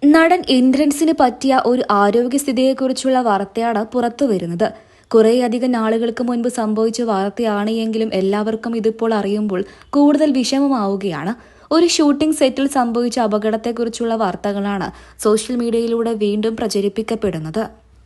നടൻ ഇന്ദ്രൻസിന് പറ്റിയ ഒരു ആരോഗ്യസ്ഥിതിയെക്കുറിച്ചുള്ള വാർത്തയാണ് പുറത്തുവരുന്നത്. കുറേയധികം നാളുകൾക്ക് മുൻപ് സംഭവിച്ച വാർത്തയാണ് എങ്കിലും എല്ലാവർക്കും ഇതിപ്പോൾ അറിയുമ്പോൾ കൂടുതൽ വിഷമമാവുകയാണ്. ഒരു ഷൂട്ടിംഗ് സെറ്റിൽ സംഭവിച്ച അപകടത്തെക്കുറിച്ചുള്ള വാർത്തകളാണ് സോഷ്യൽ മീഡിയയിലൂടെ വീണ്ടും പ്രചരിപ്പിക്കപ്പെടുന്നത്.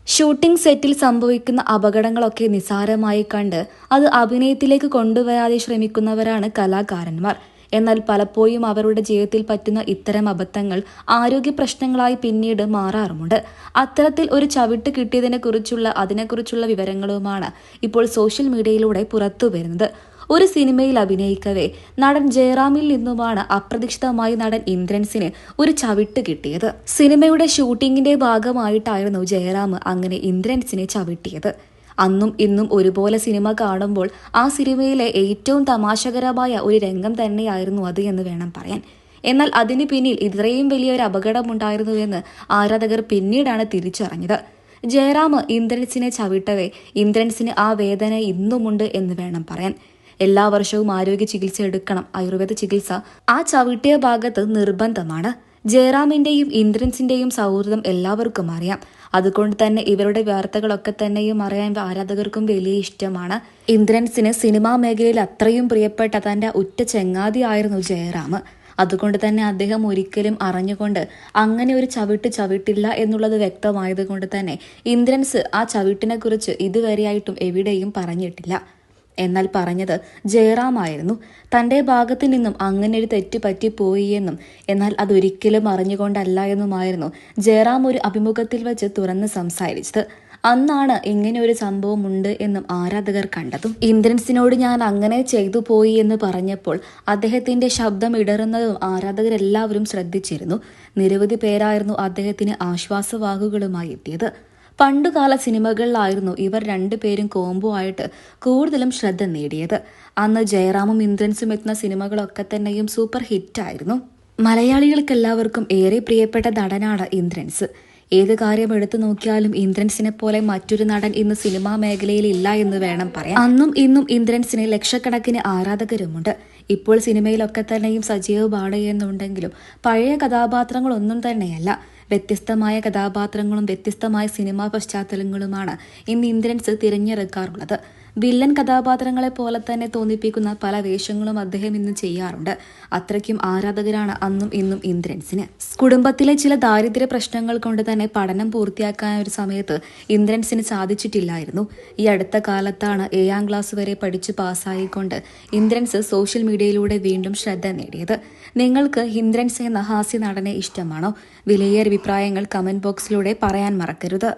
ഷൂട്ടിംഗ് സെറ്റിൽ സംഭവിക്കുന്ന അപകടങ്ങളൊക്കെ നിസ്സാരമായി കണ്ട് അത് അഭിനയത്തിലേക്ക് കൊണ്ടുവരാതെ ശ്രമിക്കുന്നവരാണ് കലാകാരന്മാർ. എന്നാൽ പലപ്പോഴും അവരുടെ ജീവിതത്തിൽ പറ്റുന്ന ഇത്തരം അബദ്ധങ്ങൾ ആരോഗ്യ പ്രശ്നങ്ങളായി പിന്നീട് മാറാറുമുണ്ട്. അത്തരത്തിൽ ഒരു ചവിട്ട് കിട്ടിയതിനെക്കുറിച്ചുള്ള അതിനെക്കുറിച്ചുള്ള വിവരങ്ങളുമാണ് ഇപ്പോൾ സോഷ്യൽ മീഡിയയിലൂടെ പുറത്തു വരുന്നത്. ഒരു സിനിമയിൽ അഭിനയിക്കവേ നടൻ ജയറാമിൽ നിന്നുമാണ് അപ്രതീക്ഷിതമായി നടൻ ഇന്ദ്രൻസിന് ഒരു ചവിട്ട് കിട്ടിയത്. സിനിമയുടെ ഷൂട്ടിങ്ങിന്റെ ഭാഗമായിട്ടായിരുന്നു ജയറാം അങ്ങനെ ഇന്ദ്രൻസിനെ ചവിട്ടിയത്. അന്നും ഇന്നും ഒരുപോലെ സിനിമ കാണുമ്പോൾ ആ സിനിമയിലെ ഏറ്റവും തമാശകരമായ ഒരു രംഗം തന്നെയായിരുന്നു അത് എന്ന് വേണം പറയാൻ. എന്നാൽ അതിന് പിന്നിൽ ഇത്രയും വലിയൊരു അപകടമുണ്ടായിരുന്നുവെന്ന് ആരാധകർ പിന്നീടാണ് തിരിച്ചറിഞ്ഞത്. ജയറാം ഇന്ദ്രൻസിനെ ചവിട്ടവേ ഇന്ദ്രൻസിന് ആ വേദന ഇന്നുമുണ്ട് എന്ന് വേണം പറയാൻ. എല്ലാ വർഷവും ആരോഗ്യ ചികിത്സ എടുക്കണം. ആയുർവേദ ചികിത്സ ആ ചവിട്ടിയ ഭാഗത്ത് നിർബന്ധമാണ്. ജയറാമിന്റെയും ഇന്ദ്രൻസിന്റെയും സൗഹൃദം എല്ലാവർക്കും അറിയാം. അതുകൊണ്ട് തന്നെ ഇവരുടെ വാർത്തകളൊക്കെ തന്നെയും അറിയാൻ ആരാധകർക്കും വലിയ ഇഷ്ടമാണ്. ഇന്ദ്രൻസിന് സിനിമാ മേഖലയിൽ അത്രയും പ്രിയപ്പെട്ട തന്റെ ഉറ്റ ചങ്ങാതിയായിരുന്നു ജയറാം. അതുകൊണ്ട് തന്നെ അദ്ദേഹം ഒരിക്കലും അറിഞ്ഞുകൊണ്ട് അങ്ങനെ ഒരു ചവിട്ടില്ല എന്നുള്ളത് വ്യക്തമായതുകൊണ്ട് തന്നെ ഇന്ദ്രൻസ് ആ ചവിട്ടിനെ കുറിച്ച് ഇതുവരെയായിട്ടും എവിടെയും പറഞ്ഞിട്ടില്ല. എന്നാൽ പറഞ്ഞത് ജയറാമായിരുന്നു. തന്റെ ഭാഗത്തു നിന്നും അങ്ങനെ ഒരു തെറ്റ് പറ്റിപ്പോയി എന്നും എന്നാൽ അതൊരിക്കലും അറിഞ്ഞുകൊണ്ടല്ല എന്നുമായിരുന്നു ജയറാം ഒരു അഭിമുഖത്തിൽ വെച്ച് തുറന്ന് സംസാരിച്ചത്. അന്നാണ് ഇങ്ങനെ ഒരു സംഭവം ഉണ്ട് എന്നും ആരാധകർ കണ്ടതും. ഇന്ദ്രൻസിനോട് ഞാൻ അങ്ങനെ ചെയ്തു പോയി എന്ന് പറഞ്ഞപ്പോൾ അദ്ദേഹത്തിന്റെ ശബ്ദം ഇടറുന്നതും ആരാധകരെല്ലാവരും ശ്രദ്ധിച്ചിരുന്നു. നിരവധി പേരായിരുന്നു അദ്ദേഹത്തിന് ആശ്വാസവാക്കുകളുമായി എത്തിയത്. പണ്ടുകാല സിനിമകളിലായിരുന്നു ഇവർ രണ്ടുപേരും കോംബോ ആയിട്ട് കൂടുതലും ശ്രദ്ധ നേടിയത്. അന്ന് ജയറാമും ഇന്ദ്രൻസും എത്തുന്ന സിനിമകളൊക്കെ തന്നെയും സൂപ്പർ ഹിറ്റായിരുന്നു. മലയാളികൾക്കെല്ലാവർക്കും ഏറെ പ്രിയപ്പെട്ട നടനാണ് ഇന്ദ്രൻസ്. ഏത് കാര്യം എടുത്തു നോക്കിയാലും ഇന്ദ്രൻസിനെ പോലെ മറ്റൊരു നടൻ ഇന്ന് സിനിമാ മേഖലയിൽ ഇല്ല എന്ന് വേണം പറയാൻ. അന്നും ഇന്നും ഇന്ദ്രൻസിന് ലക്ഷക്കണക്കിന് ആരാധകരുമുണ്ട്. ഇപ്പോൾ സിനിമയിലൊക്കെ തന്നെയും സജീവമാണ് എന്നുണ്ടെങ്കിലും പഴയ കഥാപാത്രങ്ങളൊന്നും തന്നെയല്ല. വ്യത്യസ്തമായ കഥാപാത്രങ്ങളും വ്യത്യസ്തമായ സിനിമാ പശ്ചാത്തലങ്ങളുമാണ് ഇന്ന് ഇന്ദ്രൻസ് തിരഞ്ഞെടുക്കാറുള്ളത്. വില്ലൻ കഥാപാത്രങ്ങളെ പോലെ തന്നെ തോന്നിപ്പിക്കുന്ന പല വേഷങ്ങളും അദ്ദേഹം ഇന്ന് ചെയ്യാറുണ്ട്. അത്രയ്ക്കും ആരാധകരാണ് അന്നും ഇന്നും ഇന്ദ്രൻസിന്. കുടുംബത്തിലെ ചില ദാരിദ്ര്യ പ്രശ്നങ്ങൾ കൊണ്ട് തന്നെ പഠനം പൂർത്തിയാക്കാൻ ഒരു സമയത്ത് ഇന്ദ്രൻസിന് സാധിച്ചിട്ടില്ലായിരുന്നു. ഈ അടുത്ത കാലത്താണ് 7ാം ക്ലാസ് വരെ പഠിച്ചു പാസ്സായിക്കൊണ്ട് ഇന്ദ്രൻസ് സോഷ്യൽ മീഡിയയിലൂടെ വീണ്ടും ശ്രദ്ധ നേടിയത്. നിങ്ങൾക്ക് ഇന്ദ്രൻസ് എന്ന ഹാസ്യ നടനെ ഇഷ്ടമാണോ? വിലയേറിയ അഭിപ്രായങ്ങൾ കമന്റ് ബോക്സിലൂടെ പറയാൻ മറക്കരുത്.